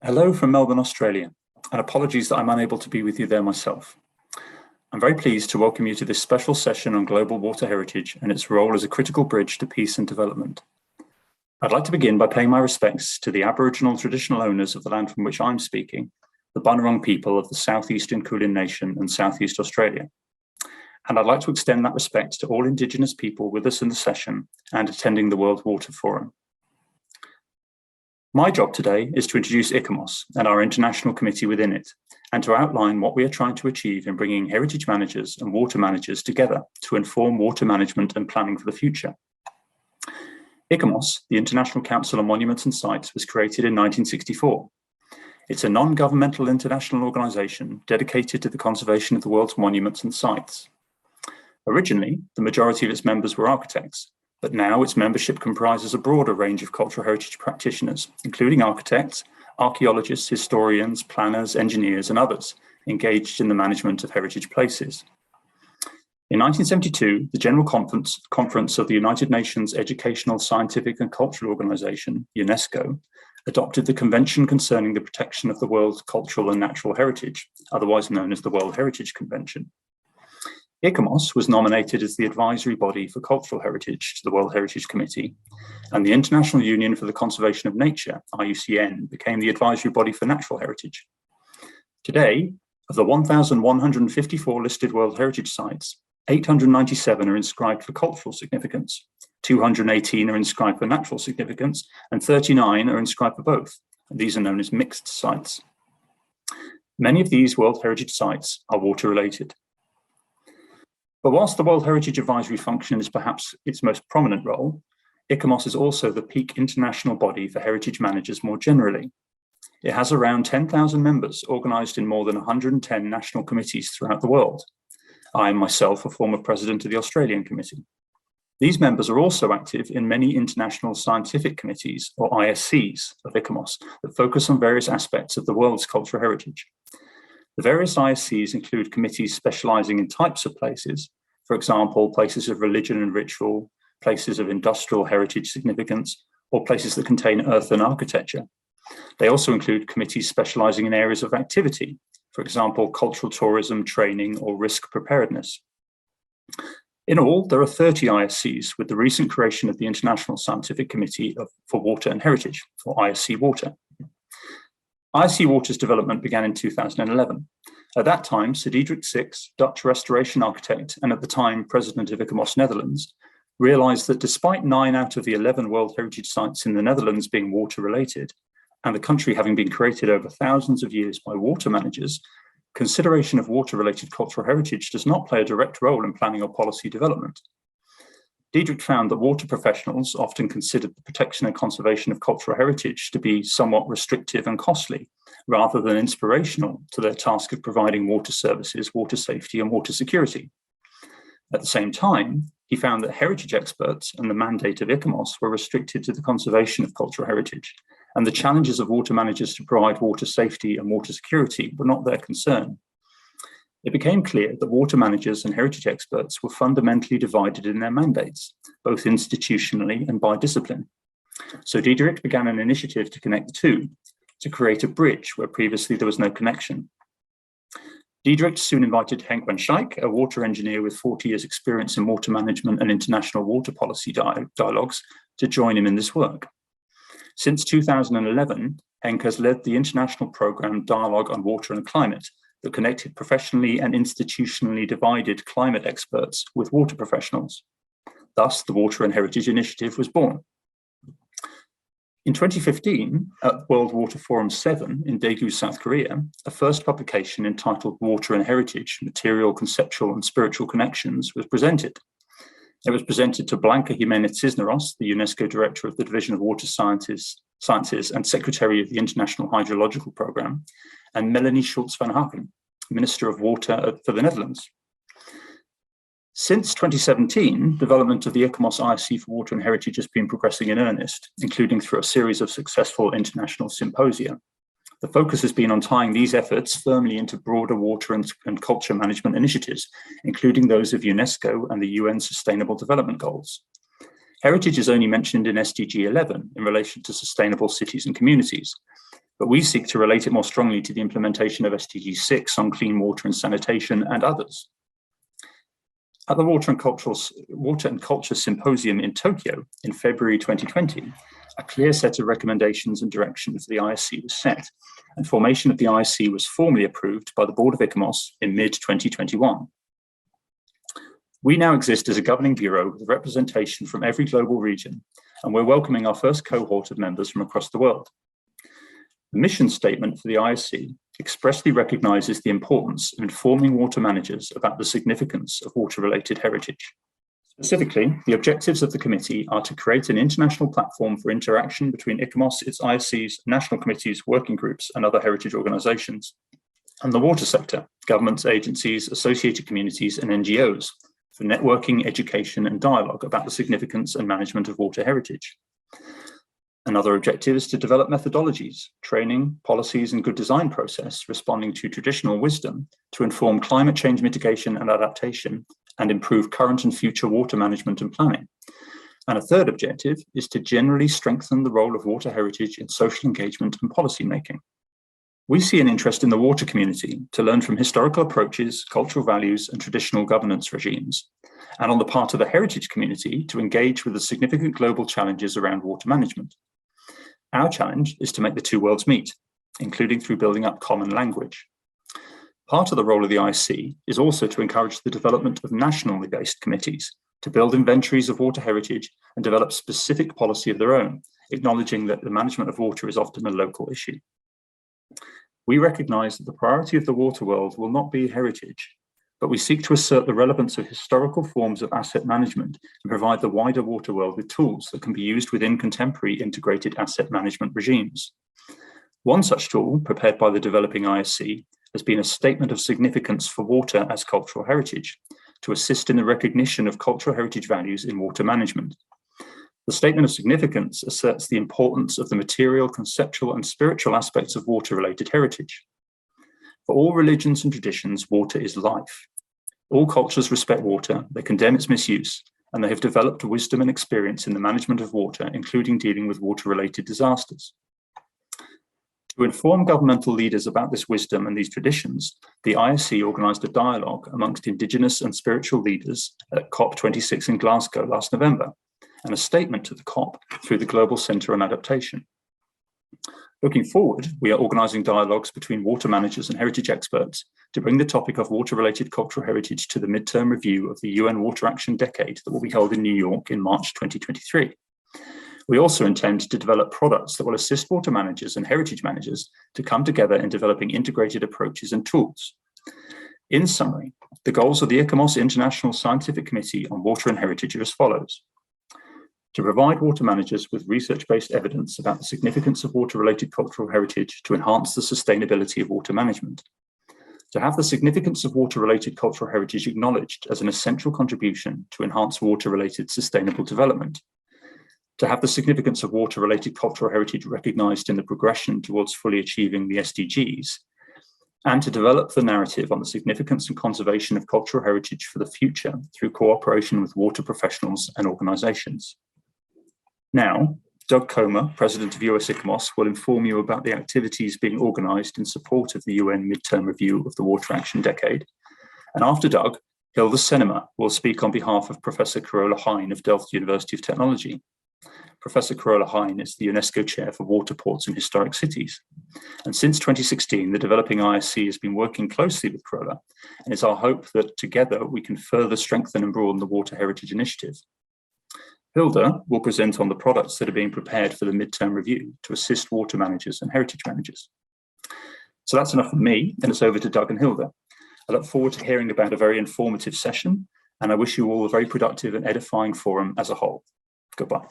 Hello from Melbourne, Australia, and apologies that I'm unable to be with you there myself. I'm very pleased to welcome you to this special session on global water heritage and its role as a critical bridge to peace and development. I'd like to begin by paying my respects to the Aboriginal traditional owners of the land from which I'm speaking, the Bunurong people of the Southeastern Kulin Nation and Southeast Australia. And I'd like to extend that respect to all Indigenous people with us in the session and attending the World Water Forum. My job today is to introduce ICOMOS and our international committee within it, and to outline what we are trying to achieve in bringing heritage managers and water managers together to inform water management and planning for the future. ICOMOS, the International Council on Monuments and Sites, was created in 1964. It's a non-governmental international organisation dedicated to the conservation of the world's monuments and sites. Originally, the majority of its members were architects, but now its membership comprises a broader range of cultural heritage practitioners, including architects, archaeologists, historians, planners, engineers, and others engaged in the management of heritage places. In 1972, the General Conference of the United Nations Educational, Scientific and Cultural Organization, UNESCO, adopted the Convention concerning the protection of the world's cultural and natural heritage, otherwise known as the World Heritage Convention. ICOMOS was nominated as the advisory body for cultural heritage to the World Heritage Committee, and the International Union for the Conservation of Nature, IUCN, became the advisory body for natural heritage. Today, of the 1,154 listed World Heritage Sites, 897 are inscribed for cultural significance, 218 are inscribed for natural significance, and 39 are inscribed for both. These are known as mixed sites. Many of these World Heritage Sites are water-related. But whilst the World Heritage Advisory function is perhaps its most prominent role, ICOMOS is also the peak international body for heritage managers more generally. It has around 10,000 members organised in more than 110 national committees throughout the world. I am myself a former president of the Australian Committee. These members are also active in many international scientific committees, or ISCs, of ICOMOS that focus on various aspects of the world's cultural heritage. The various ISCs include committees specialising in types of places, for example, places of religion and ritual, places of industrial heritage significance, or places that contain earthen architecture. They also include committees specialising in areas of activity, for example, cultural tourism, training, or risk preparedness. In all, there are 30 ISCs, with the recent creation of the International Scientific Committee for Water and Heritage, or ISC Water. ISC Water's development began in 2011. At that time, Sir Diederik Six, Dutch restoration architect and at the time president of ICOMOS Netherlands, realised that despite 9 out of the 11 World Heritage Sites in the Netherlands being water-related, and the country having been created over thousands of years by water managers, consideration of water-related cultural heritage does not play a direct role in planning or policy development. Diederik found that water professionals often considered the protection and conservation of cultural heritage to be somewhat restrictive and costly, rather than inspirational to their task of providing water services, water safety, and water security. At the same time, he found that heritage experts and the mandate of ICOMOS were restricted to the conservation of cultural heritage, and the challenges of water managers to provide water safety and water security were not their concern. It became clear that water managers and heritage experts were fundamentally divided in their mandates, both institutionally and by discipline. So Diederik began an initiative to connect the two, to create a bridge where previously there was no connection. Diederik soon invited Henk van Schaik, a water engineer with 40 years' experience in water management and international water policy dialogues, to join him in this work. Since 2011, Henk has led the international programme Dialogue on Water and Climate, that connected professionally and institutionally divided climate experts with water professionals. Thus, the Water and Heritage Initiative was born. In 2015, at World Water Forum 7 in Daegu, South Korea, a first publication entitled Water and Heritage, Material, Conceptual and Spiritual Connections was presented. It was presented to Blanca Jimenez Cisneros, the UNESCO Director of the Division of Water Sciences and Secretary of the International Hydrological Programme, and Melanie Schultz van Haken, Minister of Water for the Netherlands. Since 2017, development of the ICOMOS ISC for Water and Heritage has been progressing in earnest, including through a series of successful international symposia. The focus has been on tying these efforts firmly into broader water and culture management initiatives, including those of UNESCO and the UN Sustainable Development Goals. Heritage is only mentioned in SDG 11 in relation to sustainable cities and communities, but we seek to relate it more strongly to the implementation of SDG 6 on clean water and sanitation and others. At the Water and Culture Symposium in Tokyo in February 2020, a clear set of recommendations and direction for the ISC was set, and formation of the ISC was formally approved by the Board of ICOMOS in mid-2021. We now exist as a governing bureau with representation from every global region, and we're welcoming our first cohort of members from across the world. The mission statement for the ISC expressly recognises the importance of informing water managers about the significance of water-related heritage. Specifically, the objectives of the committee are to create an international platform for interaction between ICOMOS, its ISCs, national committees, working groups, and other heritage organisations, and the water sector, governments, agencies, associated communities, and NGOs, for networking, education, and dialogue about the significance and management of water heritage. Another objective is to develop methodologies, training, policies, and good design process responding to traditional wisdom to inform climate change mitigation and adaptation and improve current and future water management and planning. And a third objective is to generally strengthen the role of water heritage in social engagement and policy making. We see an interest in the water community to learn from historical approaches, cultural values, and traditional governance regimes, and on the part of the heritage community to engage with the significant global challenges around water management. Our challenge is to make the two worlds meet, including through building up common language. Part of the role of the IC is also to encourage the development of nationally based committees to build inventories of water heritage and develop specific policy of their own, acknowledging that the management of water is often a local issue. We recognise that the priority of the water world will not be heritage, but we seek to assert the relevance of historical forms of asset management and provide the wider water world with tools that can be used within contemporary integrated asset management regimes. One such tool, prepared by the developing ISC, has been a statement of significance for water as cultural heritage, to assist in the recognition of cultural heritage values in water management. The statement of significance asserts the importance of the material, conceptual, and spiritual aspects of water-related heritage. For all religions and traditions, water is life. All cultures respect water, they condemn its misuse, and they have developed wisdom and experience in the management of water, including dealing with water-related disasters. To inform governmental leaders about this wisdom and these traditions, the ISC organised a dialogue amongst Indigenous and spiritual leaders at COP26 in Glasgow last November, and a statement to the COP through the Global Centre on Adaptation. Looking forward, we are organising dialogues between water managers and heritage experts to bring the topic of water-related cultural heritage to the midterm review of the UN Water Action Decade that will be held in New York in March 2023. We also intend to develop products that will assist water managers and heritage managers to come together in developing integrated approaches and tools. In summary, the goals of the ICOMOS International Scientific Committee on Water and Heritage are as follows: to provide water managers with research-based evidence about the significance of water-related cultural heritage to enhance the sustainability of water management, to have the significance of water-related cultural heritage acknowledged as an essential contribution to enhance water-related sustainable development, to have the significance of water-related cultural heritage recognised in the progression towards fully achieving the SDGs, and to develop the narrative on the significance and conservation of cultural heritage for the future through cooperation with water professionals and organisations. Now, Doug Comer, President of US ICOMOS, will inform you about the activities being organised in support of the UN midterm review of the Water Action Decade. And after Doug, Hilda Senema will speak on behalf of Professor Carola Hein of Delft University of Technology. Professor Carola Hein is the UNESCO Chair for Water Ports and Historic Cities. And since 2016, the developing ISC has been working closely with Carola, and it's our hope that together we can further strengthen and broaden the Water Heritage Initiative. Hilda will present on the products that are being prepared for the midterm review to assist water managers and heritage managers. So that's enough from me, and it's over to Doug and Hilda. I look forward to hearing about a very informative session, and I wish you all a very productive and edifying forum as a whole. Goodbye.